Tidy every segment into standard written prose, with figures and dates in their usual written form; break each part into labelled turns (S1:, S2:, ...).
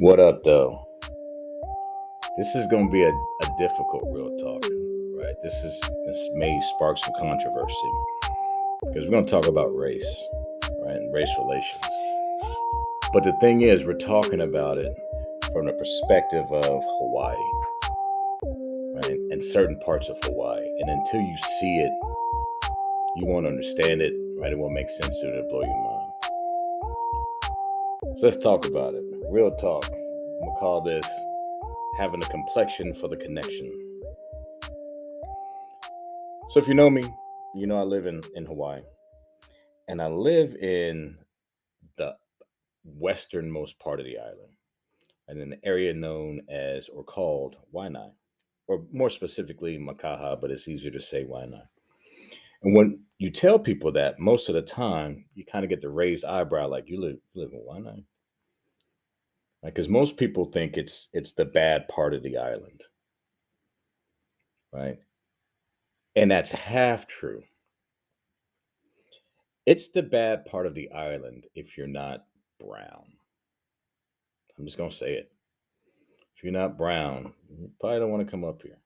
S1: What up, though? This is going to be a difficult real talk, right? This may spark some controversy because we're going to talk about race, right, and race relations. But the thing is, we're talking about it from the perspective of Hawaii, right, and certain parts of Hawaii. And until you see it, you won't understand it, right? It won't make sense to you. It'll blow your mind. So let's talk about it. Real talk. I'm gonna call this having a complexion for the connection. So if you know me, you know I live in Hawaii. And I live in the westernmost part of the island, and in an area known as or called Waianae, or more specifically Makaha, but it's easier to say Waianae. And when you tell people that, most of the time you kind of get the raised eyebrow, like you live in Waianae, because most people think it's the bad part of the island, right? And that's half true. It's the bad part of the island if you're not brown. I'm just gonna say it. If you're not brown, you probably don't want to come up here.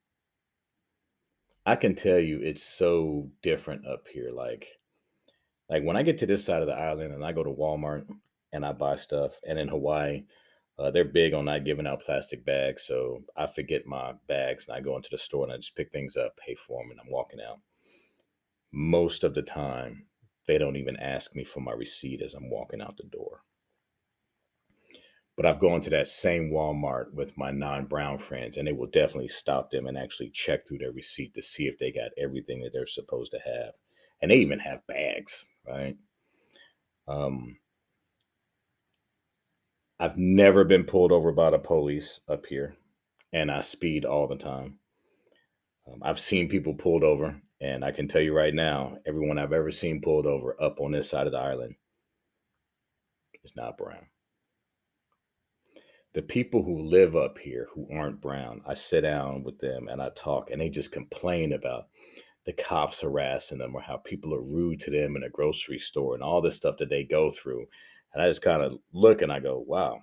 S1: I can tell you it's so different up here. Like when I get to this side of the island and I go to Walmart and I buy stuff, and in Hawaii, they're big on not giving out plastic bags. So I forget my bags and I go into the store and I just pick things up, pay for them, and I'm walking out. Most of the time, they don't even ask me for my receipt as I'm walking out the door. But I've gone to that same Walmart with my non-brown friends, and they will definitely stop them and actually check through their receipt to see if they got everything that they're supposed to have. And they even have bags, right? Um, I've never been pulled over by the police up here, and I speed all the time. I've seen people pulled over, and I can tell you right now, everyone I've ever seen pulled over up on this side of the island is not brown. The people who live up here who aren't brown, I sit down with them and I talk, and they just complain about the cops harassing them or how people are rude to them in a grocery store and all this stuff that they go through. And I just kind of look and I go, wow,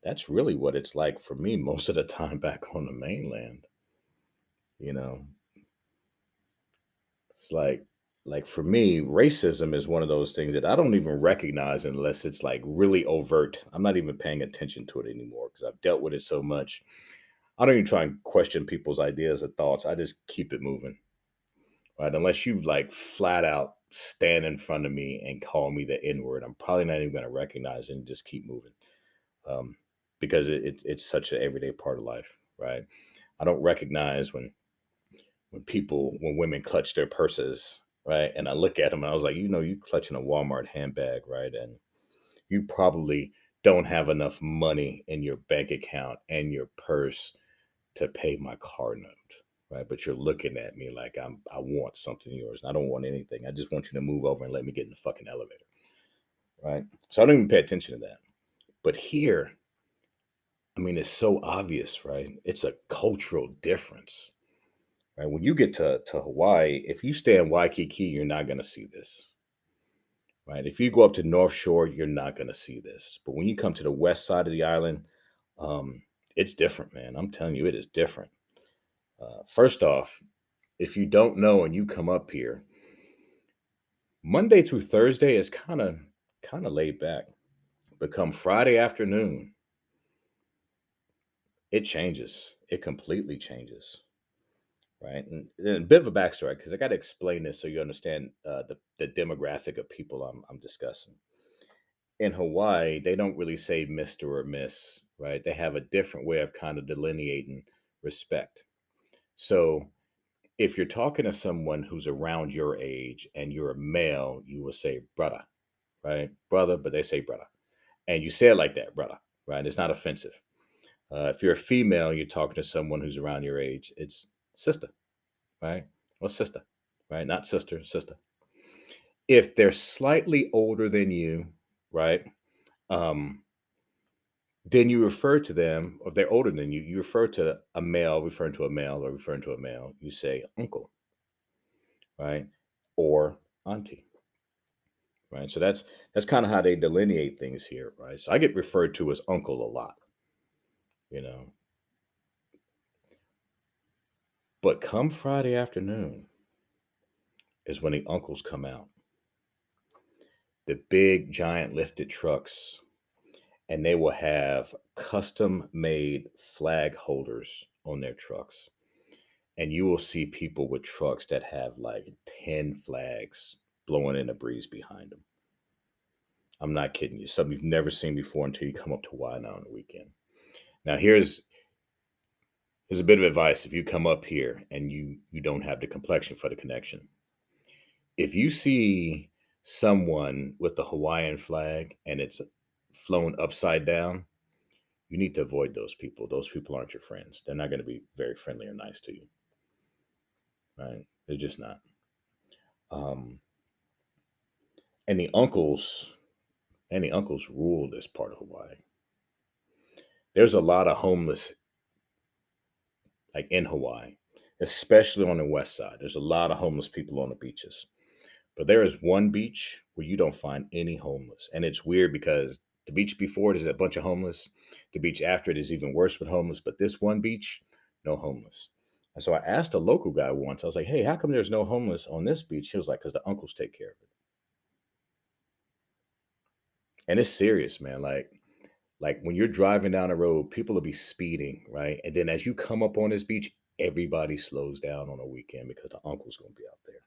S1: that's really what it's like for me most of the time back on the mainland. You know, it's like for me, racism is one of those things that I don't even recognize unless it's like really overt. I'm not even paying attention to it anymore because I've dealt with it so much. I don't even try and question people's ideas or thoughts. I just keep it moving. Right? Unless you like flat out stand in front of me and call me the N word, I'm probably not even going to recognize it and just keep moving, um, because it's such an everyday part of life, right? I don't recognize when women clutch their purses, right? And I look at them and I was like, you clutching a Walmart handbag, right? And you probably don't have enough money in your bank account and your purse to pay my car note, right? But you're looking at me like I want something of yours. And I don't want anything. I just want you to move over and let me get in the fucking elevator, right? So I don't even pay attention to that. But here, I mean, it's so obvious, right? It's a cultural difference, right? When you get to Hawaii, if you stay in Waikiki, you're not going to see this, right? If you go up to North Shore, you're not going to see this. But when you come to the west side of the island, um, it's different, man. I'm telling you, it is different. First off, if you don't know and you come up here, Monday through Thursday is kind of laid back. But come Friday afternoon, it changes. It completely changes, right? And a bit of a backstory because I got to explain this so you understand the demographic of people I'm discussing. In Hawaii, they don't really say Mister or Miss, right? They have a different way of kind of delineating respect. So if you're talking to someone who's around your age and you're a male, you will say brother, right? Brother, but they say brother. And you say it like that, brother, right? It's not offensive. If you're a female, you're talking to someone who's around your age, it's sister, right? Or sister, right? Not sister, sister. If they're slightly older than you, right? Um, then you refer to them, or if they're older than you, you refer to a male referring to a male or referring to a male. You say uncle, right? Or auntie, right? So that's kind of how they delineate things here, right? So I get referred to as uncle a lot, you know. But come Friday afternoon is when the uncles come out, the big giant lifted trucks, and they will have custom made flag holders on their trucks. And you will see people with trucks that have like 10 flags blowing in the breeze behind them. I'm not kidding you. Something you've never seen before until you come up to Hawaii now on the weekend. Now here's a bit of advice if you come up here and you don't have the complexion for the connection. If you see someone with the Hawaiian flag and it's flown upside down, you need to avoid those people. Those people aren't your friends. They're not going to be very friendly or nice to you, right? They're just not. Um, and the uncles rule this part of Hawaii. There's a lot of homeless like in Hawaii, especially on the west side. There's a lot of homeless people on the beaches. But there is one beach where you don't find any homeless. And it's weird because the beach before it is a bunch of homeless. The beach after it is even worse with homeless. But this one beach, no homeless. And so I asked a local guy once, I was like, hey, how come there's no homeless on this beach? He was like, because the uncles take care of it. And it's serious, man. Like when you're driving down the road, people will be speeding, right? And then as you come up on this beach, everybody slows down on a weekend because the uncle's gonna be out there.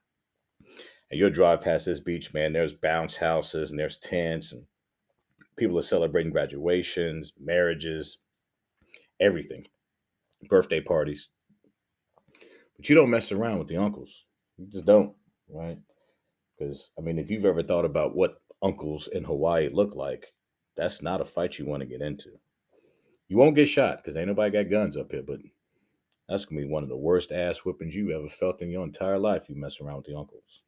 S1: And you'll drive past this beach, man. There's bounce houses and there's tents and people are celebrating graduations, marriages, everything, birthday parties. But you don't mess around with the uncles. You just don't, right? Because I mean, if you've ever thought about what uncles in Hawaii look like, that's not a fight you want to get into. You won't get shot because ain't nobody got guns up here, but that's gonna be one of the worst ass whippings you ever felt in your entire life. You mess around with the uncles.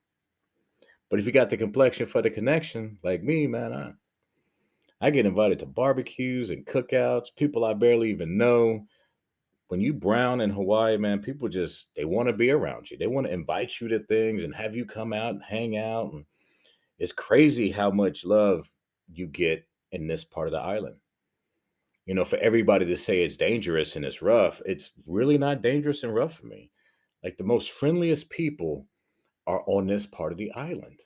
S1: But if you got the complexion for the connection, like me, man, I get invited to barbecues and cookouts, people I barely even know. When you brown in Hawaii, man, people just they want to be around you. They want to invite you to things and have you come out and hang out. And it's crazy how much love you get in this part of the island. You know, for everybody to say it's dangerous and it's rough, it's really not dangerous and rough for me. Like the most friendliest people are on this part of the island.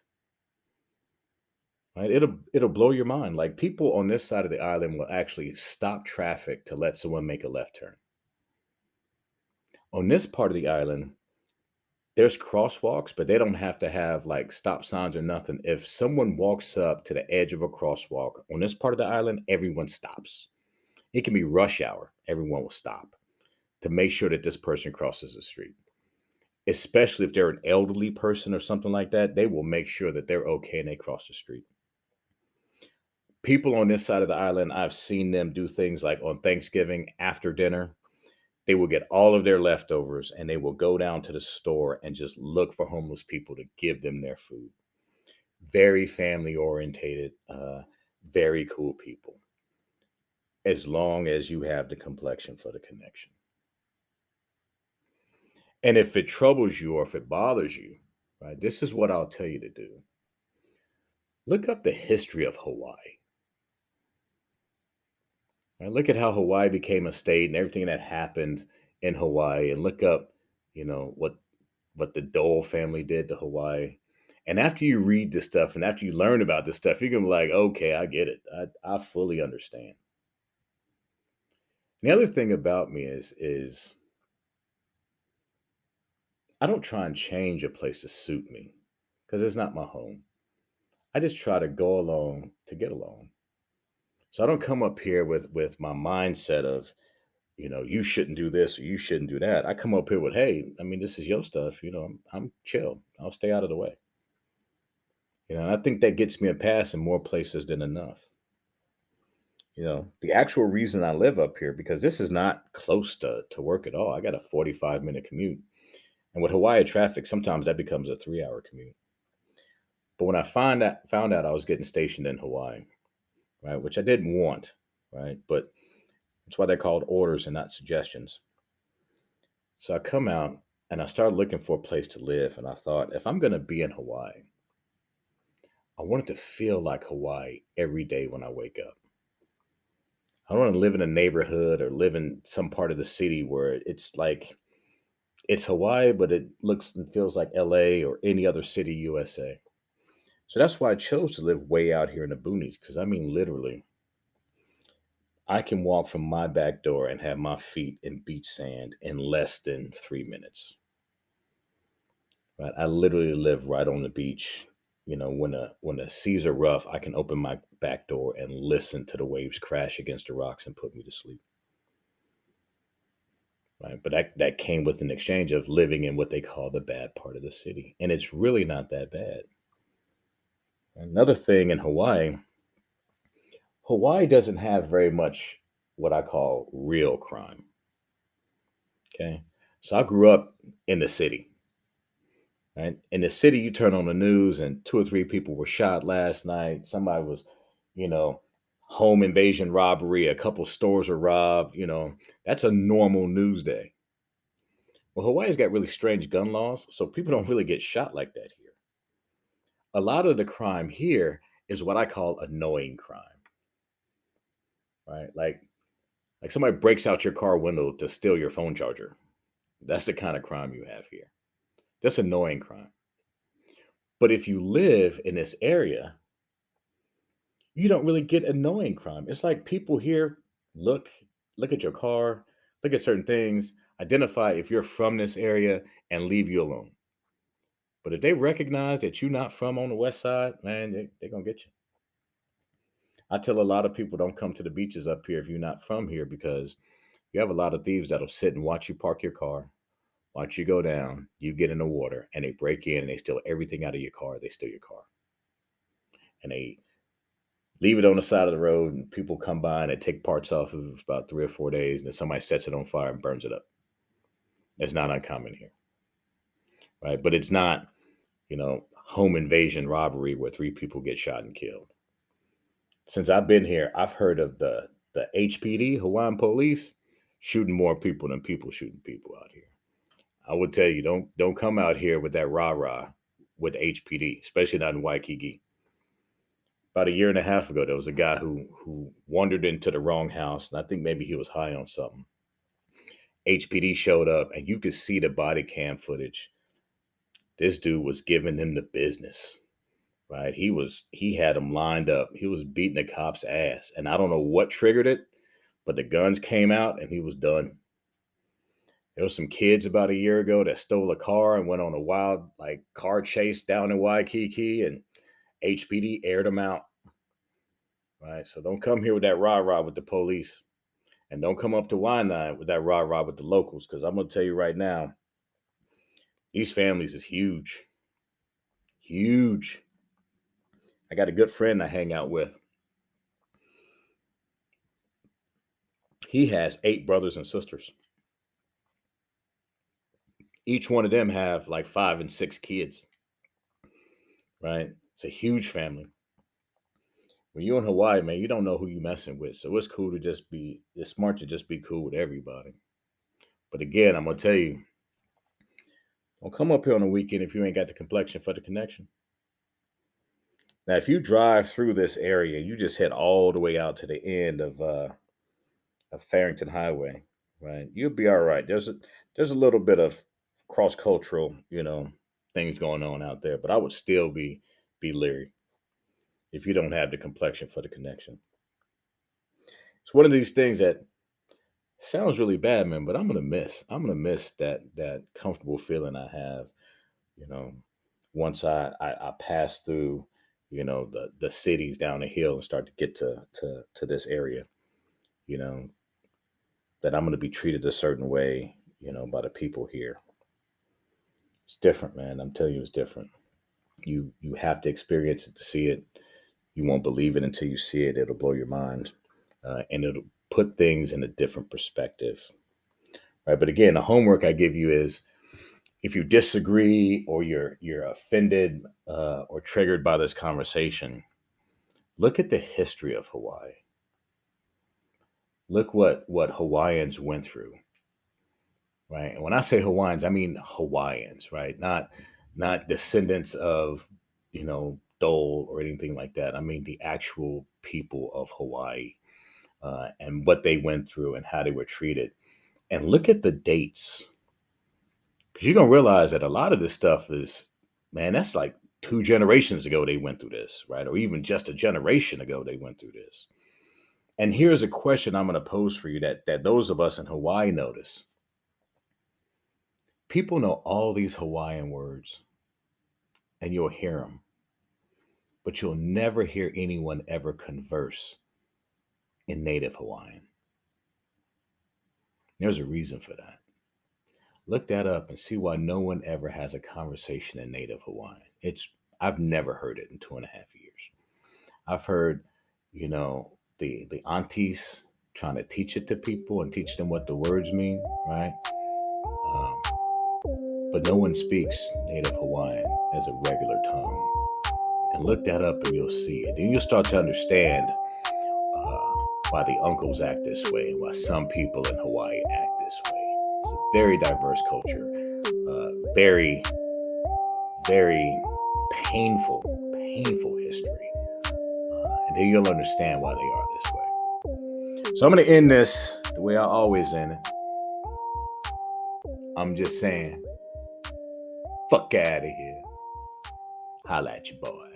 S1: Right? It'll blow your mind. Like people on this side of the island will actually stop traffic to let someone make a left turn. On this part of the island, there's crosswalks, but they don't have to have like stop signs or nothing. If someone walks up to the edge of a crosswalk on this part of the island, everyone stops. It can be rush hour. Everyone will stop to make sure that this person crosses the street. Especially if they're an elderly person or something like that, they will make sure that they're okay and they cross the street. People on this side of the island, I've seen them do things like on Thanksgiving after dinner, they will get all of their leftovers and they will go down to the store and just look for homeless people to give them their food. Very family orientated, very cool people, as long as you have the complexion for the connection. And if it troubles you or if it bothers you, right, this is what I'll tell you to do. Look up the history of Hawaii. Right? Look at how Hawaii became a state and everything that happened in Hawaii, and look up, what the Dole family did to Hawaii. And after you read this stuff and after you learn about this stuff, you're gonna be like, okay, I get it. I fully understand. The other thing about me is I don't try and change a place to suit me because it's not my home. I just try to go along to get along. So I don't come up here with my mindset of, you shouldn't do this or you shouldn't do that. I come up here with, hey, I mean, this is your stuff. I'm chill. I'll stay out of the way. And I think that gets me a pass in more places than enough. The actual reason I live up here, because this is not close to work at all. I got a 45-minute commute. And with Hawaii traffic, sometimes that becomes a 3-hour commute. But when I found out I was getting stationed in Hawaii, right, which I didn't want, right? But that's why they're called orders and not suggestions. So I come out and I started looking for a place to live. And I thought, if I'm going to be in Hawaii, I want it to feel like Hawaii every day when I wake up. I don't want to live in a neighborhood or live in some part of the city where it's like it's Hawaii, but it looks and feels like LA or any other city USA. So that's why I chose to live way out here in the boonies. Because I mean, literally, I can walk from my back door and have my feet in beach sand in less than 3 minutes. Right? I literally live right on the beach. When the seas are rough, I can open my back door and listen to the waves crash against the rocks and put me to sleep. Right? But that came with an exchange of living in what they call the bad part of the city, and it's really not that bad. Another thing in Hawaii doesn't have very much what I call real crime. Okay, so I grew up in the city. Right? In the city, you turn on the news and two or three people were shot last night. Somebody was, you know, home invasion robbery. A couple stores were robbed. That's a normal news day. Well, Hawaii's got really strange gun laws, so people don't really get shot like that here. A lot of the crime here is what I call annoying crime, right? Like somebody breaks out your car window to steal your phone charger. That's the kind of crime you have here. That's annoying crime. But if you live in this area, you don't really get annoying crime. It's like people here look look at your car, look at certain things, identify if you're from this area, and leave you alone. But if they recognize that you're not from on the west side, man, they're gonna get you. I tell a lot of people don't come to the beaches up here if you're not from here because you have a lot of thieves that'll sit and watch you park your car, watch you go down, you get in the water, and they break in and they steal everything out of your car. They steal your car. And they leave it on the side of the road, and people come by and they take parts off of about 3 or 4 days, and then somebody sets it on fire and burns it up. It's not uncommon here, right? But it's not, home invasion robbery where three people get shot and killed. Since I've been here, I've heard of the HPD, Hawaiian Police, shooting more people than people shooting people out here. I would tell you, don't come out here with that rah rah with HPD, especially not in Waikiki. About a year and a half ago, there was a guy who wandered into the wrong house, and I think maybe he was high on something. HPD showed up, and you could see the body cam footage. This dude was giving them the business, right? He had him lined up. He was beating the cop's ass, and I don't know what triggered it, but the guns came out, and he was done. There was some kids about a year ago that stole a car and went on a wild car chase down in Waikiki, and HPD aired them out. Right, so don't come here with that rah rah with the police. And don't come up to Wine with that rah rah with the locals, because I'm gonna tell you right now, these families is huge, huge. I got a good friend I hang out with. He has 8 brothers and sisters. Each one of them have like 5 and 6 kids. Right, it's a huge family. When you're in Hawaii, man, you don't know who you messing with, so it's cool to just be. It's smart to just be cool with everybody. But again, I'm gonna tell you, don't come up here on the weekend if you ain't got the complexion for the connection. Now, if you drive through this area, you just head all the way out to the end of Farrington Highway, right? You'll be all right. There's a little bit of cross cultural, things going on out there, but I would still be leery if you don't have the complexion for the connection. It's one of these things that sounds really bad, man, but I'm gonna miss. I'm gonna miss that comfortable feeling I have, you know, once I pass through, the cities down the hill and start to get to this area, you know, that I'm gonna be treated a certain way, by the people here. It's different, man. I'm telling you, it's different. You have to experience it to see it. You won't believe it until you see it. It'll blow your mind, and it'll put things in a different perspective, right? But again, the homework I give you is if you disagree or you're offended or triggered by this conversation, look at the history of Hawaii. Look what Hawaiians went through, right? And when I say Hawaiians, I mean Hawaiians, right? Not descendants of dole or anything like that. I mean the actual people of Hawaii, and what they went through and how they were treated. And look at the dates, because you're gonna realize that a lot of this stuff is, man, that's like 2 generations ago they went through this, right? Or even just a generation ago they went through this. And here's a question I'm gonna pose for you that those of us in Hawaii notice. People know all these Hawaiian words, and you'll hear them, but you'll never hear anyone ever converse in native Hawaiian. There's a reason for that. Look that up and see why no one ever has a conversation in native Hawaiian. I've never heard it in 2.5 years. I've heard, the aunties trying to teach it to people and teach them what the words mean, right? Um, but no one speaks native Hawaiian as a regular tongue. And look that up and you'll see it. Then you'll start to understand why the uncles act this way and why some people in Hawaii act this way. It's a very diverse culture, very, very painful history. And then you'll understand why they are this way. So I'm going to end this the way I always end it. I'm just saying, fuck out of here. Holla at your boy.